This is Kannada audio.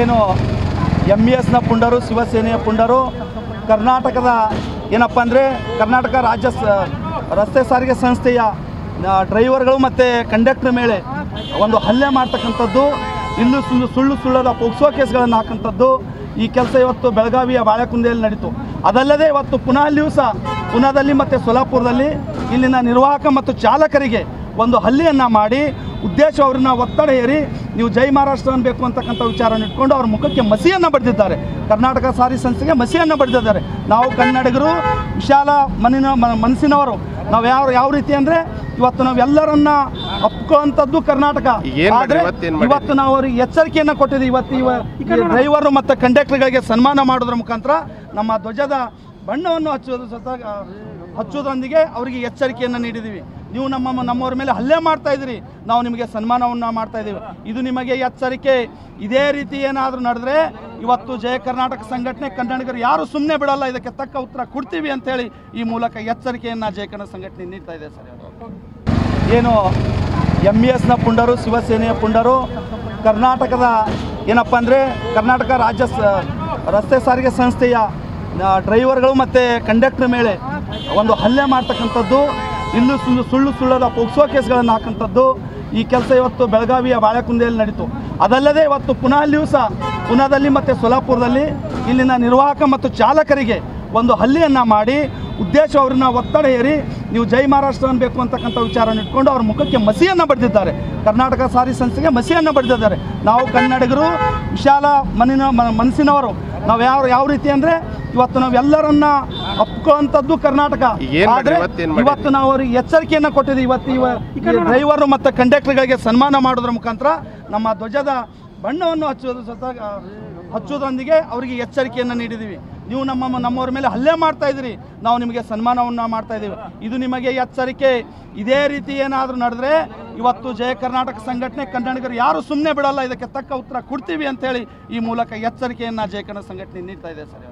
ಏನು MESನ ಪುಂಡರು ಶಿವಸೇನೆಯ ಪುಂಡರು ಕರ್ನಾಟಕದ ಏನಪ್ಪ ಅಂದರೆ ಕರ್ನಾಟಕ ರಾಜ್ಯ ರಸ್ತೆ ಸಾರಿಗೆ ಸಂಸ್ಥೆಯ ಡ್ರೈವರ್ಗಳು ಮತ್ತು ಕಂಡಕ್ಟರ್ ಮೇಲೆ ಒಂದು ಹಲ್ಲೆ ಮಾಡ್ತಕ್ಕಂಥದ್ದು, ಇಲ್ಲೂ ಸುಳ್ಳದ ಪೋಕ್ಸೋ ಕೇಸ್ಗಳನ್ನು ಹಾಕಂಥದ್ದು ಈ ಕೆಲಸ ಇವತ್ತು ಬೆಳಗಾವಿಯ ಬಾಳೆಕುಂದೆಯಲ್ಲಿ ನಡೀತು. ಅದಲ್ಲದೆ ಇವತ್ತು ಪುನಾಲ್ಲಿಯೂ ಸಹ ಪುನಾದಲ್ಲಿ ಮತ್ತು ಸೊಲಾಪುರದಲ್ಲಿ ಇಲ್ಲಿನ ನಿರ್ವಾಹಕ ಮತ್ತು ಚಾಲಕರಿಗೆ ಒಂದು ಹಲ್ಲೆಯನ್ನು ಮಾಡಿ ಉದ್ದೇಶ ಅವ್ರನ್ನ ಒತ್ತಡ ಹೇರಿ ನೀವು ಜೈ ಮಹಾರಾಷ್ಟ್ರ ಅನ್ಬೇಕು ಅಂತಕ್ಕಂಥ ವಿಚಾರವನ್ನು ಇಟ್ಕೊಂಡು ಅವ್ರ ಮುಖಕ್ಕೆ ಮಸಿಯನ್ನು ಬಡಿದಿದ್ದಾರೆ. ಕರ್ನಾಟಕ ಸಾರಿಗೆ ಸಂಸ್ಥೆಗೆ ಮಸಿಯನ್ನು ಬಡಿದಿದ್ದಾರೆ. ನಾವು ಕನ್ನಡಿಗರು ವಿಶಾಲ ಮನಸ್ಸಿನವರು, ನಾವು ಯಾವ ರೀತಿ ಅಂದರೆ ಇವತ್ತು ನಾವೆಲ್ಲರನ್ನ ಒಪ್ಕೊಳ್ಳುವಂಥದ್ದು ಕರ್ನಾಟಕ. ಆದರೆ ಇವತ್ತು ನಾವು ಅವ್ರಿಗೆ ಎಚ್ಚರಿಕೆಯನ್ನು ಕೊಟ್ಟಿದ್ದೀವಿ. ಇವತ್ತು ಡ್ರೈವರು ಮತ್ತು ಕಂಡಕ್ಟರ್ಗಳಿಗೆ ಸನ್ಮಾನ ಮಾಡೋದ್ರ ಮುಖಾಂತರ ನಮ್ಮ ಧ್ವಜದ ಬಣ್ಣವನ್ನು ಹಚ್ಚೋದ್ರೊಂದಿಗೆ ಅವರಿಗೆ ಎಚ್ಚರಿಕೆಯನ್ನು ನೀಡಿದ್ದೀವಿ. ನೀವು ನಮ್ಮವ್ರ ಮೇಲೆ ಹಲ್ಲೆ ಮಾಡ್ತಾ ಇದ್ದೀರಿ, ನಾವು ನಿಮಗೆ ಸನ್ಮಾನವನ್ನು ಮಾಡ್ತಾ ಇದ್ದೀವಿ, ಇದು ನಿಮಗೆ ಎಚ್ಚರಿಕೆ. ಇದೇ ರೀತಿ ಏನಾದರೂ ನಡೆದ್ರೆ ಇವತ್ತು ಜಯ ಕರ್ನಾಟಕ ಸಂಘಟನೆ ಕನ್ನಡಿಗರು ಯಾರು ಸುಮ್ಮನೆ ಬಿಡಲ್ಲ, ಇದಕ್ಕೆ ತಕ್ಕ ಉತ್ತರ ಕೊಡ್ತೀವಿ ಅಂತೇಳಿ ಈ ಮೂಲಕ ಎಚ್ಚರಿಕೆಯನ್ನು ಜಯ ಕರ್ನಾಟಕ ಸಂಘಟನೆ ನೀಡ್ತಾ ಇದೆ. ಸರ್, ಏನು MESನ ಪುಂಡರು ಶಿವಸೇನೆಯ ಪುಂಡರು ಕರ್ನಾಟಕದ ಏನಪ್ಪ ಅಂದರೆ ಕರ್ನಾಟಕ ರಾಜ್ಯ ರಸ್ತೆ ಸಾರಿಗೆ ಸಂಸ್ಥೆಯ ಡ್ರೈವರ್ಗಳು ಮತ್ತು ಕಂಡಕ್ಟರ್ ಮೇಲೆ ಒಂದು ಹಲ್ಲೆ ಮಾಡ್ತಕ್ಕಂಥದ್ದು, ಇಲ್ಲೂ ಸುಳ್ಳದ ಪೋಕ್ಸೋ ಕೇಸ್ಗಳನ್ನು ಹಾಕಂಥದ್ದು ಈ ಕೆಲಸ ಇವತ್ತು ಬೆಳಗಾವಿಯ ಬಾಳೆಕುಂದೆಯಲ್ಲಿ ನಡೀತು. ಅದಲ್ಲದೆ ಇವತ್ತು ಪುನಾಲ್ಲಿಯೂ ಸಹ ಪುನಾದಲ್ಲಿ ಮತ್ತು ಸೊಲಾಪುರದಲ್ಲಿ ಇಲ್ಲಿನ ನಿರ್ವಾಹಕ ಮತ್ತು ಚಾಲಕರಿಗೆ ಒಂದು ಹಲ್ಲೆಯನ್ನು ಮಾಡಿ ಉದ್ದೇಶ ಅವ್ರನ್ನ ಒತ್ತಡ ಹೇರಿ ನೀವು ಜೈ ಮಹಾರಾಷ್ಟ್ರ ಅನ್ಬೇಕು ಅಂತಕ್ಕಂಥ ವಿಚಾರವನ್ನು ಇಟ್ಕೊಂಡು ಅವ್ರ ಮುಖಕ್ಕೆ ಮಸಿಯನ್ನು ಬಡಿದಿದ್ದಾರೆ. ಕರ್ನಾಟಕ ಸಾರಿಗೆ ಸಂಸ್ಥೆಗೆ ಮಸಿಯನ್ನು ಬಡಿದಿದ್ದಾರೆ. ನಾವು ಕನ್ನಡಿಗರು ವಿಶಾಲ ಮನಸ್ಸಿನವರು, ನಾವು ಯಾವ ರೀತಿ ಅಂದರೆ ಇವತ್ತು ನಾವೆಲ್ಲರನ್ನ ಒಪ್ಕೊಳ್ಳುವಂಥದ್ದು ಕರ್ನಾಟಕ. ಆದರೆ ಇವತ್ತು ನಾವು ಅವ್ರಿಗೆ ಎಚ್ಚರಿಕೆಯನ್ನು ಕೊಟ್ಟಿದ್ದೀವಿ. ಇವತ್ತು ಡ್ರೈವರು ಮತ್ತು ಕಂಡಕ್ಟರ್ಗಳಿಗೆ ಸನ್ಮಾನ ಮಾಡೋದ್ರ ಮುಖಾಂತರ ನಮ್ಮ ಧ್ವಜದ ಬಣ್ಣವನ್ನು ಹಚ್ಚೋದ್ರೊಂದಿಗೆ ಅವರಿಗೆ ಎಚ್ಚರಿಕೆಯನ್ನು ನೀಡಿದ್ದೀವಿ. ನೀವು ನಮ್ಮವ್ರ ಮೇಲೆ ಹಲ್ಲೆ ಮಾಡ್ತಾ ಇದ್ದೀರಿ, ನಾವು ನಿಮಗೆ ಸನ್ಮಾನವನ್ನು ಮಾಡ್ತಾ ಇದ್ದೀವಿ, ಇದು ನಿಮಗೆ ಎಚ್ಚರಿಕೆ. ಇದೇ ರೀತಿ ಏನಾದರೂ ನಡೆದ್ರೆ ಇವತ್ತು ಜಯ ಕರ್ನಾಟಕ ಸಂಘಟನೆ ಕನ್ನಡಿಗರು ಯಾರು ಸುಮ್ಮನೆ ಬಿಡಲ್ಲ, ಇದಕ್ಕೆ ತಕ್ಕ ಉತ್ತರ ಕೊಡ್ತೀವಿ ಅಂತೇಳಿ ಈ ಮೂಲಕ ಎಚ್ಚರಿಕೆಯನ್ನು ಜಯ ಕರ್ನಾಟಕ ಸಂಘಟನೆ ನೀಡ್ತಾ ಇದೆ. ಸರ್.